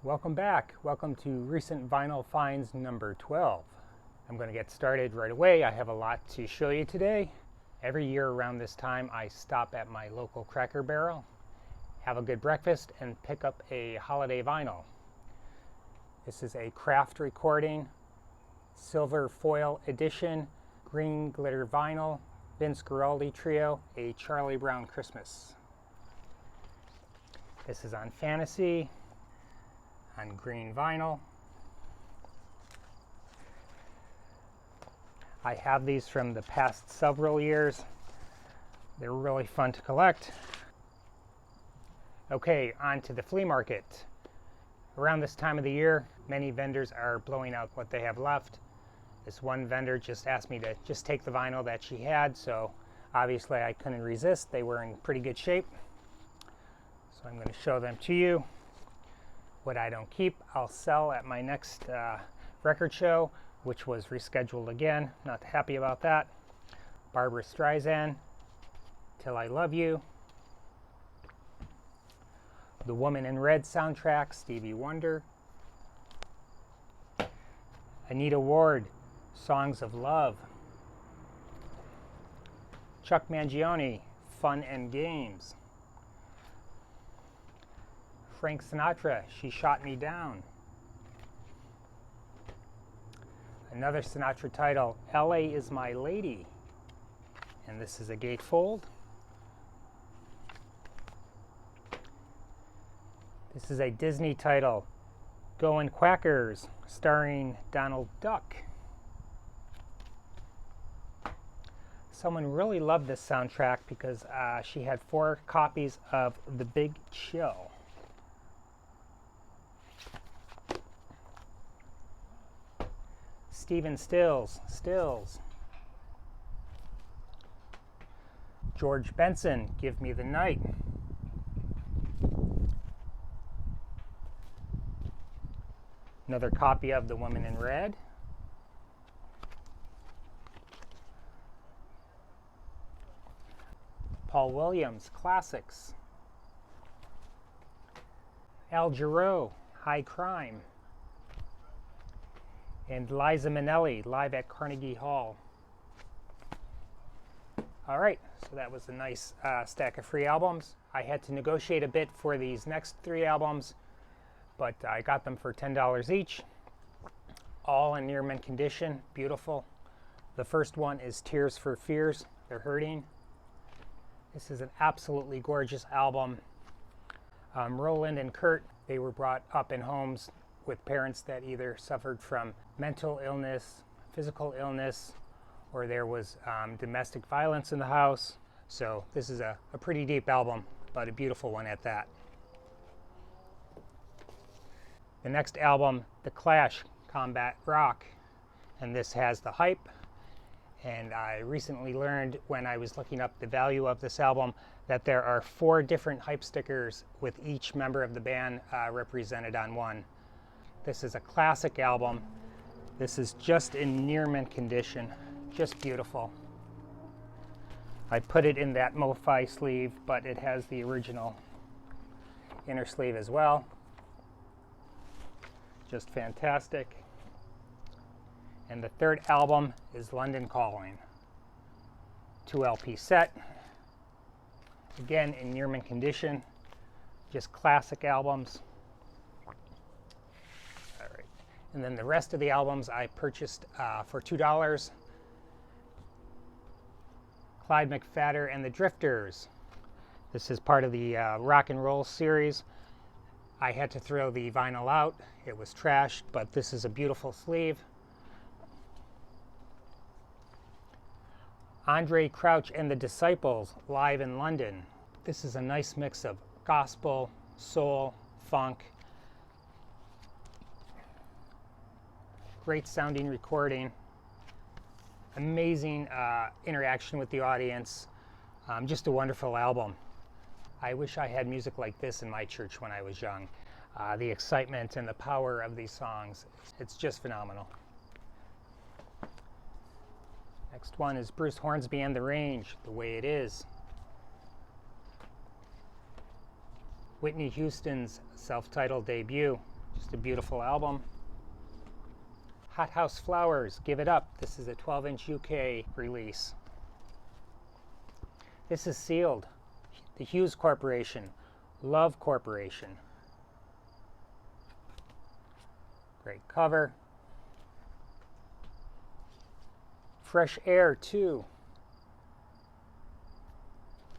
Welcome back. Welcome to Recent Vinyl Finds number 12. I'm going to get started right away. I have a lot to show you today. Every year around this time I stop at my local Cracker Barrel, have a good breakfast, and pick up a holiday vinyl. This is a craft recording, silver foil edition, green glitter vinyl, Vince Guaraldi Trio, A Charlie Brown Christmas. This is on Fantasy, on green vinyl. I have these from the past several years. They're really fun to collect. Okay, on to the flea market. Around this time of the year, many vendors are blowing out what they have left. This one vendor just asked me to just take the vinyl that she had, so obviously I couldn't resist. They were in pretty good shape. So I'm going to show them to you. What I don't keep, I'll sell at my next record show, which was rescheduled again. Not happy about that. Barbra Streisand, Till I Love You. The Woman in Red soundtrack, Stevie Wonder. Anita Ward, Songs of Love. Chuck Mangione, Fun and Games. Frank Sinatra, She Shot Me Down. Another Sinatra title, LA Is My Lady. And this is a gatefold. This is a Disney title, Goin' Quackers, starring Donald Duck. Someone really loved this soundtrack because she had 4 copies of The Big Chill. Stephen Stills. George Benson, Give Me the Night. Another copy of The Woman in Red. Paul Williams, Classics. Al Jarreau, High Crime. And Liza Minnelli, Live at Carnegie Hall. All right, so that was a nice stack of free albums. I had to negotiate a bit for these next 3 albums, but I got them for $10 each. All in near mint condition, beautiful. The first one is Tears for Fears, They're Hurting. This is an absolutely gorgeous album. Roland and Kurt, they were brought up in homes with parents that either suffered from mental illness, physical illness, or there was domestic violence in the house. So this is a pretty deep album, but a beautiful one at that. The next album, The Clash, Combat Rock, and this has the hype. And I recently learned when I was looking up the value of this album that there are 4 different hype stickers with each member of the band represented on one. This is a classic album. This is just in near mint condition, just beautiful. I put it in that MoFi sleeve, but it has the original inner sleeve as well. Just fantastic. And the third album is London Calling. 2 LP set. Again, in near mint condition, just classic albums. And then the rest of the albums I purchased for $2. Clyde McPhatter and the Drifters. This is part of the rock and roll series. I had to throw the vinyl out. It was trashed, but this is a beautiful sleeve. Andre Crouch and the Disciples, Live in London. This is a nice mix of gospel, soul, funk. Great sounding recording, amazing interaction with the audience, just a wonderful album. I wish I had music like this in my church when I was young. The excitement and the power of these songs, it's just phenomenal. Next one is Bruce Hornsby and the Range, The Way It Is. Whitney Houston's self-titled debut, Just a beautiful album. Hot House Flowers, Give It Up. This is a 12-inch UK release. This is sealed. The Hughes Corporation, Love Corporation. Great cover. Fresh Air 2.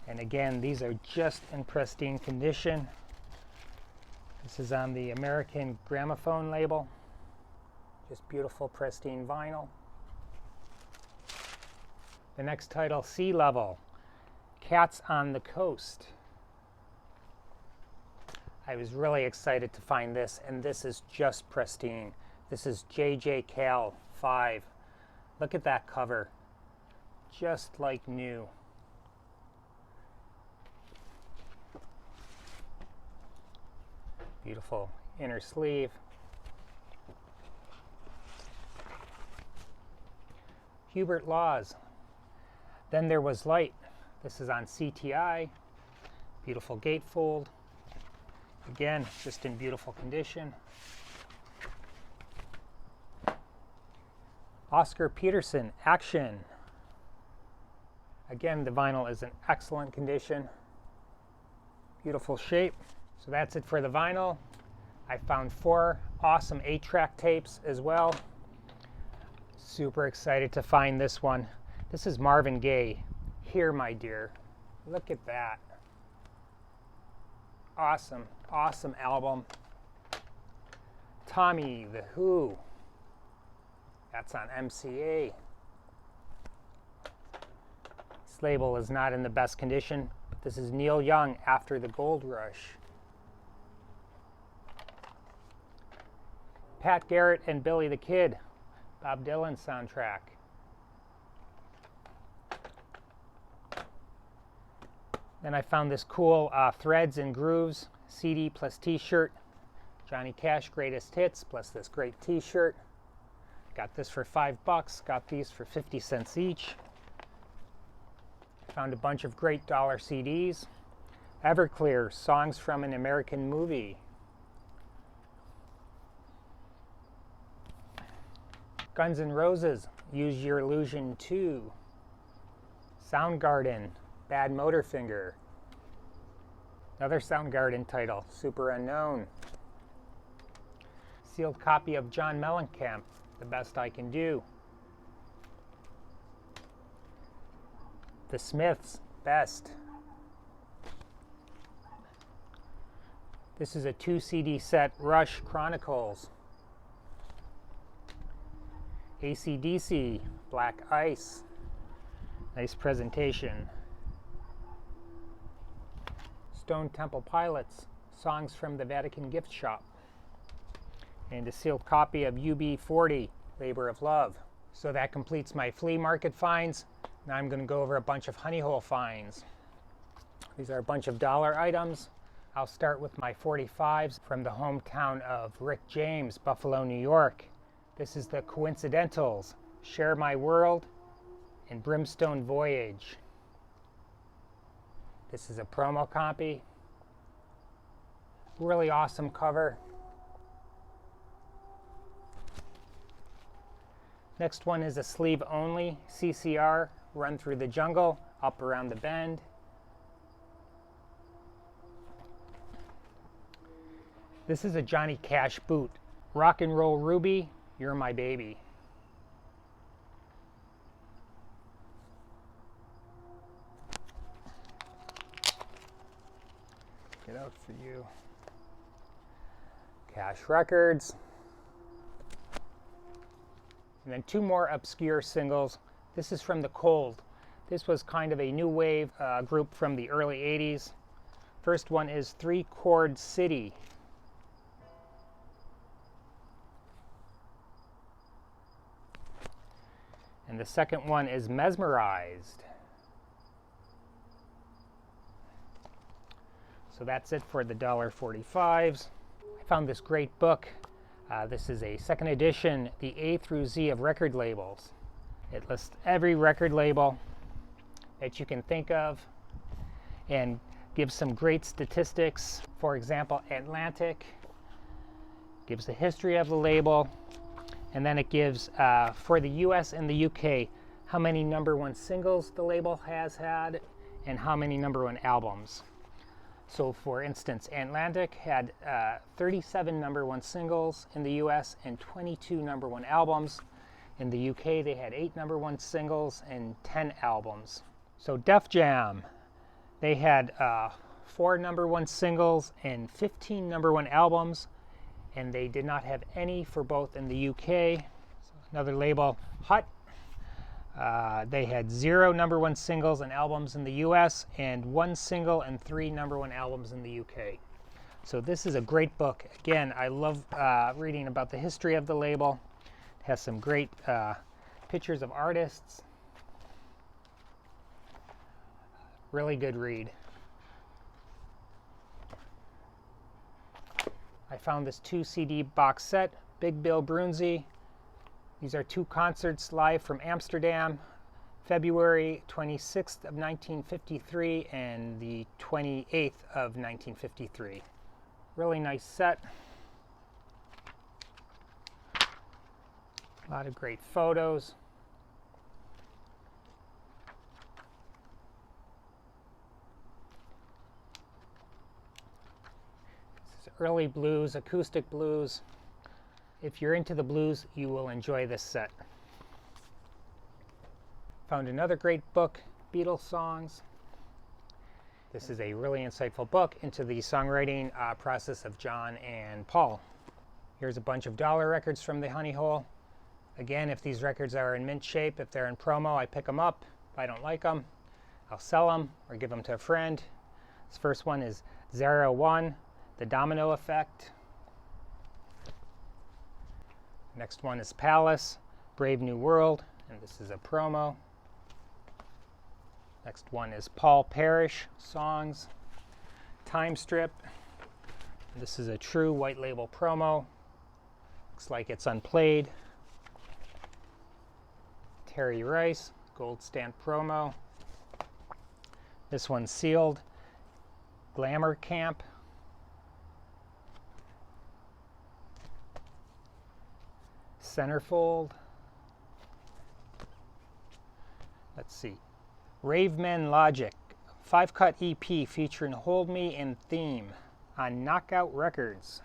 And again, these are just in pristine condition. This is on the American Gramophone label. Just beautiful, pristine vinyl. The next title, Sea Level, Cats on the Coast. I was really excited to find this, and this is just pristine. This is Cale 5. Look at that cover. Just like new. Beautiful inner sleeve. Hubert Laws. Then There Was Light. This is on CTI. Beautiful gatefold. Again, just in beautiful condition. Oscar Peterson, Action. Again, the vinyl is in excellent condition. Beautiful shape. So that's it for the vinyl. I found 4 awesome 8-track tapes as well. Super excited to find this one. This is Marvin Gaye, Here My Dear. Look at that. Awesome, awesome album. Tommy, The Who. That's on MCA. This label is not in the best condition, but this is Neil Young, After the Gold Rush. Pat Garrett and Billy the Kid, Bob Dylan soundtrack. Then I found this cool Threads and Grooves CD plus t-shirt. Johnny Cash Greatest Hits plus this great t-shirt. Got this for $5, got these for 50 cents each. Found a bunch of great dollar CDs. Everclear, Songs from an American Movie. Guns N' Roses, Use Your Illusion 2. Soundgarden, Bad Motorfinger. Another Soundgarden title, Super Unknown. Sealed copy of John Mellencamp, The Best I Can Do. The Smiths, Best. This is a 2 CD set, Rush Chronicles. AC/DC, Black Ice. Nice presentation. Stone Temple Pilots, Songs from the Vatican Gift Shop. And a sealed copy of UB40, Labor of Love. So that completes my flea market finds. Now I'm going to go over a bunch of honey hole finds. These are a bunch of dollar items. I'll start with my 45s from the hometown of Rick James, Buffalo, New York. This is the Coincidentals, Share My World, and Brimstone Voyage. This is a promo copy. Really awesome cover. Next one is a sleeve only CCR, Run Through the Jungle, Up Around the Bend. This is a Johnny Cash boot, Rock and Roll Ruby, You're My Baby. Get out for you. Cash Records. And then 2 more obscure singles. This is from The Cold. This was kind of a new wave group from the early 80s. First one is 3 Chord City. And the second one is Mesmerized. So that's it for the $1.45s. I found this great book. This is a second edition, the A through Z of record labels. It lists every record label that you can think of and gives some great statistics. For example, Atlantic gives the history of the label, and then it gives, for the US and the UK, how many #1 singles the label has had and how many #1 albums. So for instance, Atlantic had 37 #1 singles in the US and 22 #1 albums. In the UK, they had 8 #1 singles and 10 albums. So Def Jam, they had 4 #1 singles and 15 #1 albums, and they did not have any for both in the UK. So another label, Hut, they had 0 #1 singles and albums in the US and 1 single and 3 #1 albums in the UK. So this is a great book. Again, I love reading about the history of the label. It has some great pictures of artists. Really good read. I found this 2 CD box set, Big Bill Broonzy. These are 2 concerts live from Amsterdam, February 26th of 1953 and the 28th of 1953. Really nice set. A lot of great photos. This is early blues, acoustic blues. If you're into the blues, you will enjoy this set. Found another great book, Beatles Songs. This is a really insightful book into the songwriting process of John and Paul. Here's a bunch of dollar records from the Honey Hole. Again, if these records are in mint shape, if they're in promo, I pick them up. If I don't like them, I'll sell them or give them to a friend. This first one is 01, The Domino Effect. Next one is Palace, Brave New World, and this is a promo. Next one is Paul Parrish Songs, Time Strip. This is a true white label promo. Looks like it's unplayed. Terry Rice, gold stamp promo. This one's sealed, Glamour Camp. Centerfold. Let's see. Ravemen Logic, 5-cut EP featuring Hold Me and Theme on Knockout Records.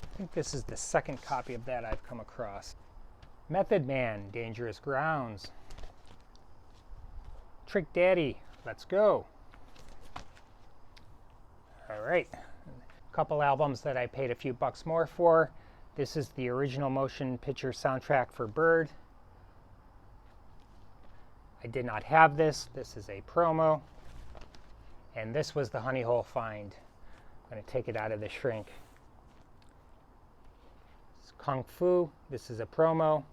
I think this is the second copy of that I've come across. Method Man, Dangerous Grounds. Trick Daddy, Let's Go. All right, a couple albums that I paid a few bucks more for. This is the original motion picture soundtrack for Bird. I did not have this. This is a promo. And this was the Honey Hole find. I'm going to take it out of the shrink. It's Kung Fu. This is a promo.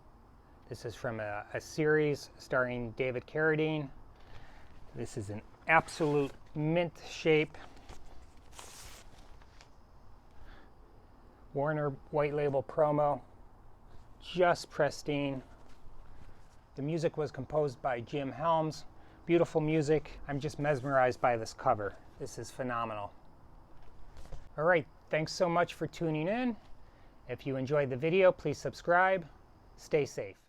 This is from a series starring David Carradine. This is an absolute mint shape. Warner white label promo. Just pristine. The music was composed by Jim Helms. Beautiful music. I'm just mesmerized by this cover. This is phenomenal. All right, thanks so much for tuning in. If you enjoyed the video, please subscribe. Stay safe.